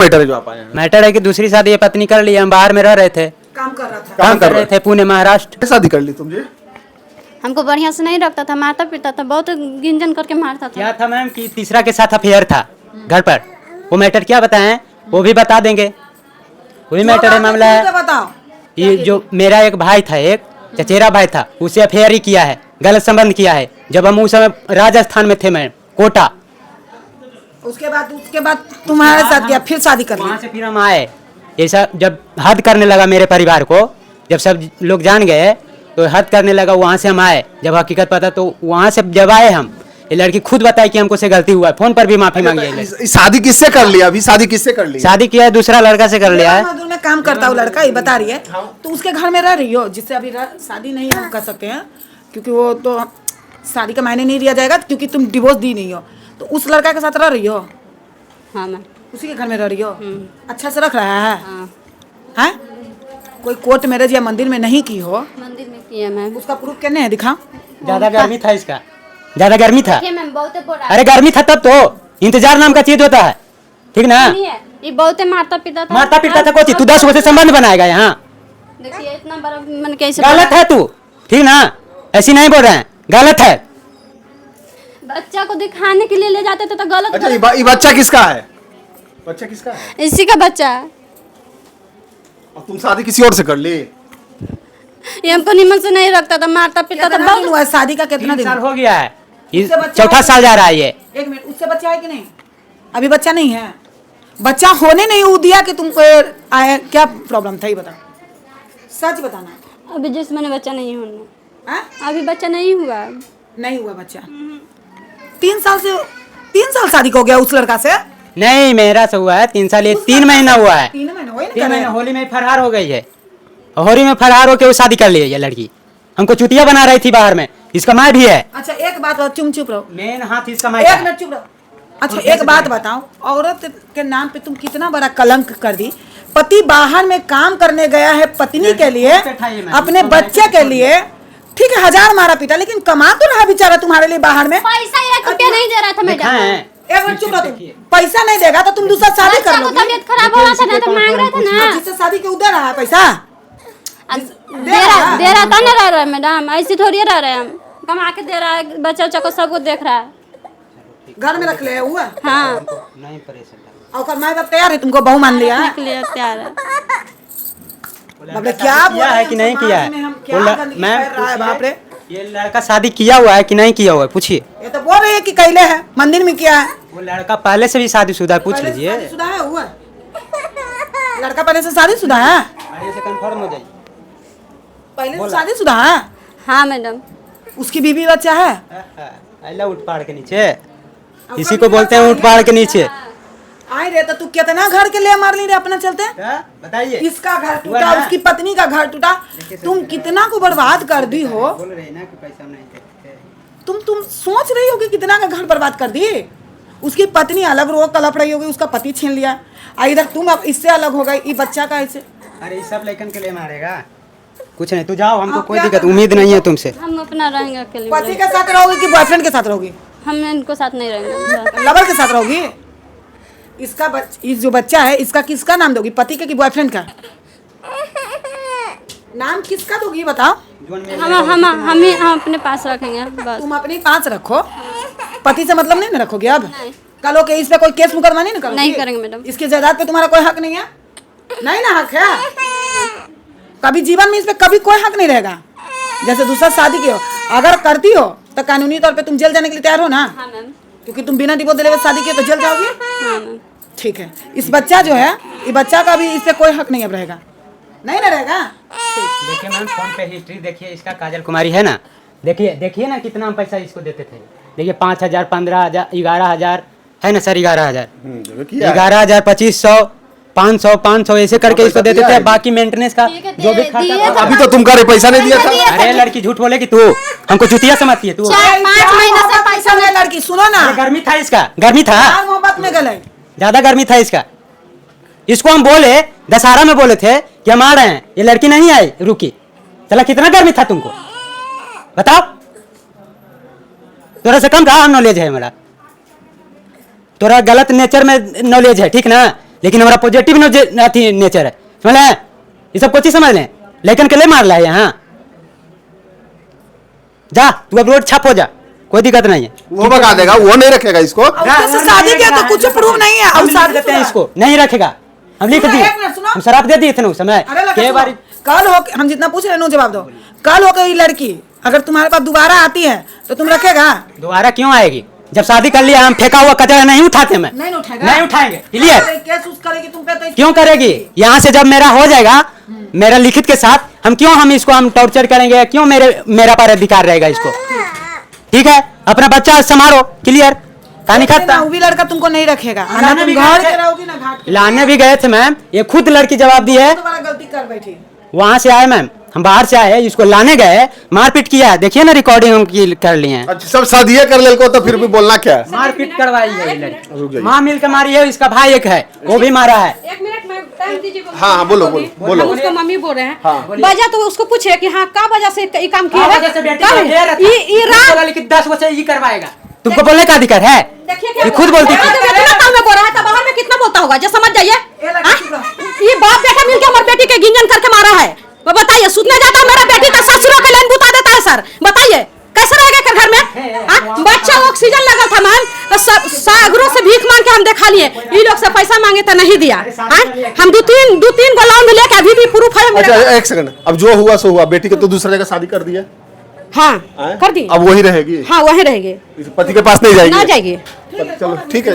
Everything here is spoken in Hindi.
मैटर है जो आप आए हैं? मैटर है कि दूसरी शादी ये पत्नी कर ली, हम बाहर में रह रहे थे, काम कर रहा था। काम कर रहे थे पुणे महाराष्ट्र। शादी कर ली तुम जी? हमको बढ़िया से नहीं रखता था, मारता पीटता था, बहुत गिंजन करके मारता था। क्या था मैम कि तीसरा के साथ अफेयर था घर पर। वो मैटर क्या बताएं, वो भी बता देंगे, वही मैटर है मामला है। बताओ। ये जो मेरा एक भाई था, एक चचेरा भाई था, उसे अफेयर ही किया है, गलत संबंध किया है। जब हम उस समय राजस्थान में थे, मैं कोटा, उसके बाद तुम्हारे साथ गया, फिर शादी कर वहाँ ली। से फिर हम आए। ऐसा जब हद करने लगा मेरे परिवार को, जब सब लोग जान गए तो हद करने लगा, वहाँ से हम आए। जब हकीकत पता तो वहाँ से जब आए हम, ये लड़की खुद बताई कि हमको से गलती हुआ है, फोन पर भी माफी मांगी है। शादी किससे कर लिया? अभी शादी किससे कर ली? शादी किया है, दूसरा लड़का से कर लिया है। मजदूर में काम करता हूँ लड़का, ये बता रही है। तो उसके घर में रह रही हो, जिससे अभी शादी नहीं हम कर सकते हैं, क्योंकि वो तो शादी का मायने नहीं दिया जाएगा, क्योंकि तुम डिवोर्स दी नहीं हो। तो उस लड़का के साथ रह रही हो? हाँ मैम। उसी के घर में रह रही हो? अच्छा से रख रहा है? हाँ, हैं? कोई कोर्ट मैरिज या मंदिर में नहीं की हो? मंदिर में किया मैम। उसका प्रूफ कहने हैं, दिखाओ। ज्यादा गर्मी था इसका, ज्यादा गर्मी था। देखिए मैम, बहुत बोला। अरे गर्मी था तब तो इंतजार नाम का चीज होता है, ठीक ना? ये बहुत मारता पीटा था। मारता पीटता था कोची, तू 10 वर्ष से संबंध बनाएगा यहाँ। देखिए इतना बड़ा मन कैसे गलत है तू, ठीक ना? ऐसी नहीं बोल रहे हैं, गलत है। बच्चा को दिखाने के लिए ले जाते थे तो गलत। अच्छा, ये बच्चा किसका है? बच्चा किसका है? इसी का बच्चा है। और तुम शादी किसी और से कर ली? ये हमको निमन से नहीं रखता था, मारता पीटता था कितना दिन बहुत। हुआ है शादी का? कितना 3 दिन? साल हो गया है, उससे बच्चा चौथा है? साल जा रहा है ये। एक मिनट, उससे बच्चा है कि नहीं? अभी बच्चा नहीं है? बच्चा होने नहीं हो दिया कि तुमको आया, क्या प्रॉब्लम था ये बताओ, सच बताना। अभी जिस मैंने बच्चा नहीं होना, हाँ? अभी बच्चा नहीं हुआ। नहीं हुआ बच्चा? 3 साल शादी को हो गया उस लड़का से? नहीं, मेरा से हुआ है 3 साल, ये 3 महीना हुआ है। 3 महीने हुए 3 महीने, ना? होली में फरार हो गई है। होली में फरार होके वो शादी कर ली है ये लड़की। हमको चुतिया बना रही थी बाहर में, इसका माँ भी है। अच्छा एक बात बताओ, चुप रहो, मेन हाथ इसका माँ एक मिनट चुप रहो। अच्छा एक बात बताओ, औरत के नाम पे तुम कितना बड़ा कलंक कर दी। पति बाहर में काम करने गया है पत्नी के लिए, अपने बच्चे के लिए, ठीक है, 1000 मारा पीटा, लेकिन कमा तो रहा बेचारा तुम्हारे लिए बाहर में। पैसा 1 रुपया नहीं दे रहा था मैडम। एक मिनट चुप रहो, तुम पैसा नहीं देगा तो तुम दूसरा शादी कर लोगी? तबीयत खराब हो रहा था ना, तो मांग रहा था ना। जिससे शादी के उधर रहा है पैसा? दे रहा था ना, रह रहा है मैडम, ऐसे थोड़ी रह रहे हैं हम। कमा के दे रहा है, बच्चा उच्चा को सबको देख रहा है। घर में रख ले हुआ? हाँ, नहीं परेशान। और माँ बाप तैयार है तुमको बहू मान लिया है? रखने के लिए तैयार है। बाप रे, क्या किया है कि नहीं किया है? मैम बाप रे, ये लड़का शादी किया हुआ है कि नहीं किया हुआ है, पूछिए। ये तो बोल रही है कि कैले है, मंदिर में किया है। वो लड़का पहले से भी शादीशुदा है, पूछ पहले से लीजिए। शादीशुदा है हुआ? लड़का पहले से शादीशुदा है? पहले से कंफर्म हो जाइए। पहले से शादीशुदा है? हाँ मैडम। उसकी बीवी बच्चा है? अल्लाह उठ पहाड़ के नीचे, इसी को बोलते हैं उठ पहाड़ के नीचे। आए रे तो तू कितना घर के ले मार ली रे अपना चलते? बताइए। इसका घर टूटा, उसकी पत्नी का घर टूटा, तुम कितना को बर्बाद कर दी हो। बोल रहे हैं ना कि पैसा नहीं देते। तुम सोच रही हो कि कितना का घर बर्बाद कर दी। उसकी पत्नी अलग रो कलप रही होगी, उसका पति छीन लिया, इधर तुम अब इससे अलग हो गई, ये बच्चा का ऐसे। अरे ये सब लेकिन के लिए मारेगा, कुछ नहीं, तू जाओ, हमको आप कोई क्या दिक्कत करना उम्मीद नहीं है तुमसे। हम अपना रहेंगे अकेले। पति के साथ रहोगी कि बॉयफ्रेंड के साथ रहोगी? हम इनको साथ नहीं रहेंगे। लवर के साथ रहोगी? इस जो बच्चा है इसका किसका नाम दोगी, पति के कि बॉयफ्रेंड का? नाम किसका दोगी बताओ? हम अपने पास रखेंगे बस। तुम अपने पास रखो, पति से मतलब नहीं ना रखोगे अब? कल हो के इस पे कोई केस मुकदमा नहीं ना करोगी? नहीं करेंगे मैडम। इसकी जायदाद पे तुम्हारा कोई हक नहीं है? नहीं ना हक है? कभी जीवन में इस पे कभी कोई हक नहीं रहेगा। जैसे दूसरा शादी की हो, अगर करती हो तो कानूनी तौर पे तुम जेल जाने के लिए तैयार हो ना? हाँ मैम। क्योंकि तुम बिना डिवोर्स दिले हुए शादी की तो जेल जाओगी। हाँ मैम। ठीक है, इस बच्चा जो है, ये बच्चा का भी इस पे कोई हक नहीं अब रहेगा, नहीं ना रहेगा? देखिए मैम, फोन पे हिस्ट्री देखिए इसका, काजल कुमारी है ना, देखिए ना कितना हम पैसा इसको देते थे। देखिए 5000, 15000, 11000 है ना सर, 11000, 11000, 2500, 500 ऐसे करके इसको देते थे। बाकी मेंटेनेंस का जो भी खाता। अभी तो तुम करे पैसा नहीं दिया था। अरे लड़की झूठ बोलेगी तू, हमको चुतिया समझती है तू। 4-5 महीने से पैसा नहीं, लड़की सुनो ना, अरे गर्मी था इसका, गर्मी था, प्यार मोहब्बत में गले। ज्यादा गर्मी था इसका। इसको हम बोले दशहरा में बोले थे कि हम आ रहे हैं, ये लड़की नहीं आई, रुकी। चला कितना गर्मी था तुमको बताओ? थोड़ा सा कम कहा नॉलेज है हमारा, थोड़ा गलत नेचर में नॉलेज है, ठीक ना? लेकिन हमारा पॉजिटिव नेचर है, समझ लें? ये सब कुछ समझ लें, लेकिन के लिए मार रहा है यहाँ। जा तू अब रोड छाप हो जा, कोई दिक्कत नहीं है। वो भगा देगा, वो नहीं रखेगा इसको। उससे शादी किया तो कुछ प्रूफ नहीं है। हम अब लिख शादी देते हैं इसको, नहीं रखेगा, हम लिख सुनो, दिए, एक मिनट सुनो। हम शराब दे दिए थे ना उस समय। अरे लड़का कई सुनो, बार कल हो हम जितना पूछ रहे हैं जवाब दो। कल हो ये लड़की अगर तुम्हारे पास दोबारा आती है तो तुम रखेगा? दोबारा क्यों आएगी? जब शादी कर लिया, हम फेंका हुआ कचरा नहीं उठाते, मैं नहीं उठाएगा, नहीं उठाएंगे, क्लियर? केस उस करेगी तुम पे तो क्यों करेगी? यहाँ से जब मेरा हो जाएगा, मेरा लिखित के साथ, हम क्यों हम इसको हम टॉर्चर करेंगे? क्यों मेरा पर अधिकार रहेगा इसको? ठीक है, अपना बच्चा संभालो, क्लियर? कहानी खत्म। वो भी लड़का तुमको नहीं रखेगा। ना लाने तुम भी घर गए के थे। रहोगी ना घाट के। लाने भी गए थे मैम, ये खुद लड़की जवाब दी है। दोबारा गलती कर बैठी। वहां से आए मैम, हम बाहर से आए, इसको लाने गए, मारपीट किया, देखिए ना रिकॉर्डिंग हम कर लिए हैं। अच्छा सब शादी कर ले को, तो फिर भी बोलना क्या है? मारपीट करवाई है ये लड़की। रुक जाइए। माँ मिल के मारी है, इसका भाई एक है, वो भी मारा है। एक मिनट में टाइम दीजिए। हाँ, बोलो, बोलो, बोलो। हम उसको मम्मी बोल रहे हैं। हाँ। वजह तो उसको पूछे कि हाँ का वजह से ये काम किया है? ये बोला लेकिन 10 बच्चे ये करवाएगा, तुमको बोलने का अधिकार है? देखिए ये खुद बोलती थी। कितना काम में बोल रहा है, तो बाहर में कितना बोलता होगा, जो समझ जाइए। ये लड़की हाँ? चुप रहो। ये बाप बेटा मिलके हमारी बेटी के गिंजन करके मारा है। वो बताइए, सुनने जाता है मेरा बेटी का ससुरों के लाइन बुता देता है सर, बताइए कैसे रहेगा घर में? हाँ? बच्चा ऑक्सीजन लगा था मैम, तो सागरों से भीख मांग के हम दिखा लिए, ये लोग से पैसा मांगे तो नहीं दिया। हाँ? हम दो तीन गो लोन लेके अभी भी प्रूफ है मेरे अच्छा पास। एक सेकंड, अब जो हुआ सो हुआ, बेटी के तो दूसरा जगह शादी कर दिया, हाँ हैं? कर दी। अब वही रहेगी, हाँ वही रहेगी, पति के पास नहीं जाएगी? ना जाएगी। चलो ठीक है।